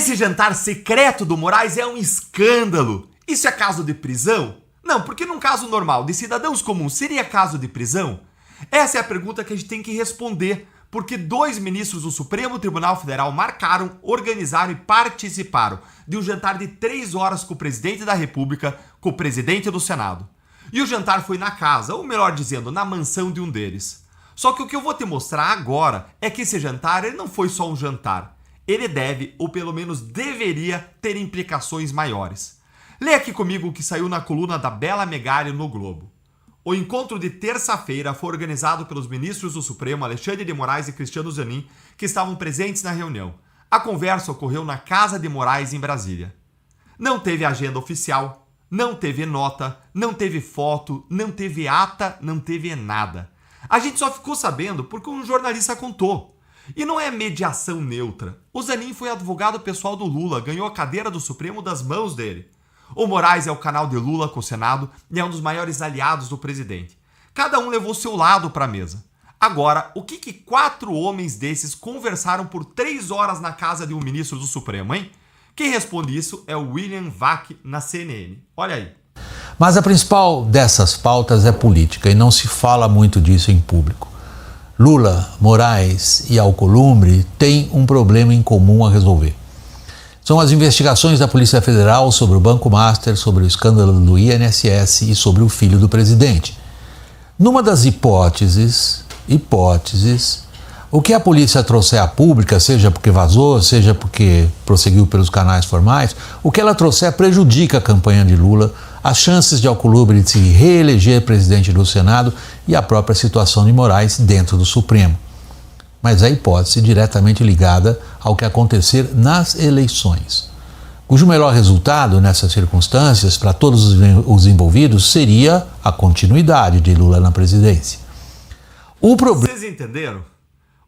Esse jantar secreto do Moraes é um escândalo. Isso é caso de prisão? Não, porque num caso normal de cidadãos comuns seria caso de prisão? Essa é a pergunta que a gente tem que responder, porque 2 ministros do Supremo Tribunal Federal marcaram, organizaram e participaram de um jantar de 3 horas com o presidente da República, com o presidente do Senado. E o jantar foi na casa, ou melhor dizendo, na mansão de um deles. Só que o que eu vou te mostrar agora é que esse jantar ele não foi só um jantar. Ele deve, ou pelo menos deveria, ter implicações maiores. Leia aqui comigo o que saiu na coluna da Bela Megali no Globo. O encontro de terça-feira foi organizado pelos ministros do Supremo Alexandre de Moraes e Cristiano Zanin, que estavam presentes na reunião. A conversa ocorreu na Casa de Moraes, em Brasília. Não teve agenda oficial, não teve nota, não teve foto, não teve ata, não teve nada. A gente só ficou sabendo porque um jornalista contou. E não é mediação neutra. O Zanin foi advogado pessoal do Lula, ganhou a cadeira do Supremo das mãos dele. O Moraes é o canal de Lula com o Senado e é um dos maiores aliados do presidente. Cada um levou seu lado para a mesa. Agora, o que 4 homens desses conversaram por 3 horas na casa de um ministro do Supremo, hein? Quem responde isso é o William Vac na CNN. Olha aí. Mas a principal dessas pautas é política e não se fala muito disso em público. Lula, Moraes e Alcolumbre têm um problema em comum a resolver. São as investigações da Polícia Federal sobre o Banco Master, sobre o escândalo do INSS e sobre o filho do presidente. Numa das hipóteses, o que a polícia trouxer à pública, seja porque vazou, seja porque prosseguiu pelos canais formais, o que ela trouxer prejudica a campanha de Lula, as chances de Alcolumbre de se reeleger presidente do Senado e a própria situação de Moraes dentro do Supremo. Mas a hipótese diretamente ligada ao que acontecer nas eleições, cujo melhor resultado nessas circunstâncias para todos os envolvidos seria a continuidade de Lula na presidência. Vocês entenderam?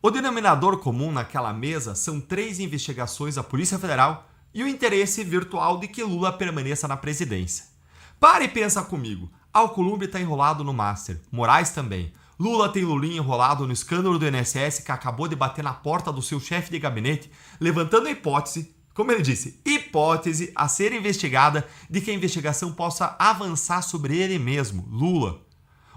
O denominador comum naquela mesa são 3 investigações da Polícia Federal e o interesse virtual de que Lula permaneça na presidência. Para e pensa comigo. Alcolumbre está enrolado no Master, Moraes também. Lula tem Lulinha enrolado no escândalo do INSS que acabou de bater na porta do seu chefe de gabinete, levantando a hipótese, como ele disse, hipótese a ser investigada de que a investigação possa avançar sobre ele mesmo, Lula.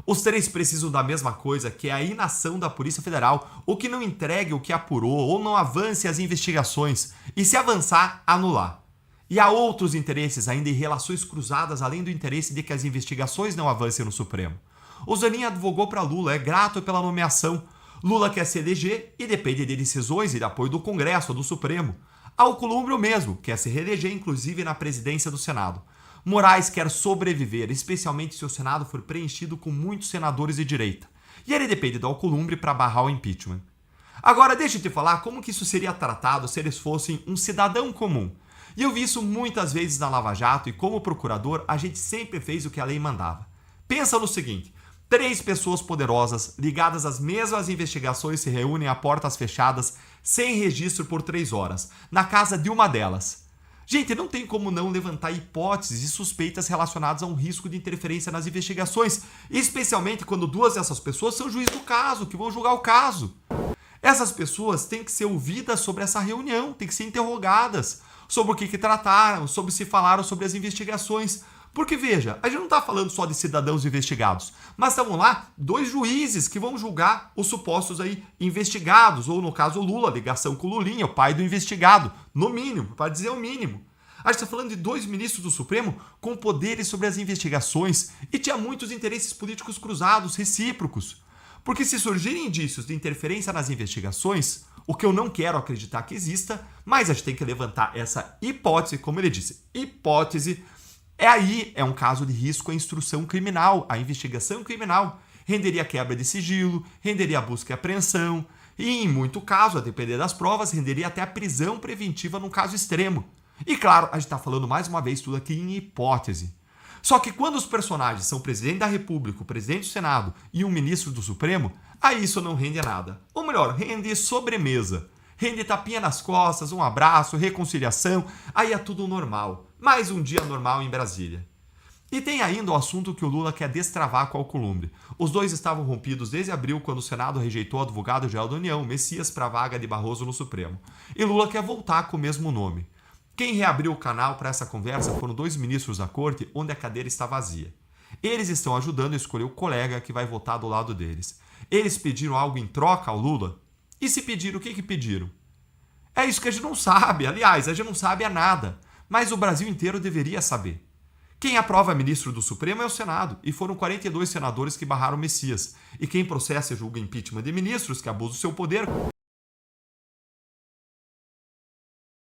Os 3 precisam da mesma coisa, que é a inação da Polícia Federal, ou que não entregue o que apurou, ou não avance as investigações, e se avançar, anular. E há outros interesses ainda em relações cruzadas, além do interesse de que as investigações não avancem no Supremo. O Zanin advogou para Lula, é grato pela nomeação. Lula quer se eleger e depende de decisões e de apoio do Congresso ou do Supremo. Alcolumbre o mesmo, quer se reeleger inclusive na presidência do Senado. Moraes quer sobreviver, especialmente se o Senado for preenchido com muitos senadores de direita. E ele depende do Alcolumbre para barrar o impeachment. Agora deixa eu te falar como que isso seria tratado se eles fossem um cidadão comum. E eu vi isso muitas vezes na Lava Jato e como procurador a gente sempre fez o que a lei mandava. Pensa no seguinte, 3 pessoas poderosas ligadas às mesmas investigações se reúnem a portas fechadas sem registro por 3 horas, na casa de uma delas. Gente, não tem como não levantar hipóteses e suspeitas relacionadas a um risco de interferência nas investigações, especialmente quando 2 dessas pessoas são juízes do caso, que vão julgar o caso. Essas pessoas têm que ser ouvidas sobre essa reunião, têm que ser interrogadas sobre o que trataram, sobre se falaram sobre as investigações. Porque, veja, a gente não está falando só de cidadãos investigados, mas estavam lá 2 juízes que vão julgar os supostos aí investigados, ou no caso o Lula, ligação com o Lulinha, o pai do investigado, no mínimo, para dizer o mínimo. A gente está falando de 2 ministros do Supremo com poderes sobre as investigações e tinha muitos interesses políticos cruzados, recíprocos. Porque se surgirem indícios de interferência nas investigações, o que eu não quero acreditar que exista, mas a gente tem que levantar essa hipótese, como ele disse, hipótese, é um caso de risco à instrução criminal, à investigação criminal. Renderia quebra de sigilo, renderia busca e apreensão, e em muito caso, a depender das provas, renderia até a prisão preventiva num caso extremo. E claro, a gente está falando mais uma vez tudo aqui em hipótese. Só que quando os personagens são o presidente da República, o presidente do Senado e um ministro do Supremo, aí isso não rende nada. Ou melhor, rende sobremesa. Rende tapinha nas costas, um abraço, reconciliação, aí é tudo normal. Mais um dia normal em Brasília. E tem ainda o assunto que o Lula quer destravar com o Alcolumbre. Os 2 estavam rompidos desde abril, quando o Senado rejeitou o advogado-geral da União, Messias, para a vaga de Barroso no Supremo. E Lula quer voltar com o mesmo nome. Quem reabriu o canal para essa conversa foram 2 ministros da corte, onde a cadeira está vazia. Eles estão ajudando a escolher o colega que vai votar do lado deles. Eles pediram algo em troca ao Lula? E se pediram, o que pediram? É isso que a gente não sabe. Aliás, a gente não sabe nada. Mas o Brasil inteiro deveria saber. Quem aprova ministro do Supremo é o Senado, e foram 42 senadores que barraram o Messias. E quem processa e julga impeachment de ministros que abusam do seu poder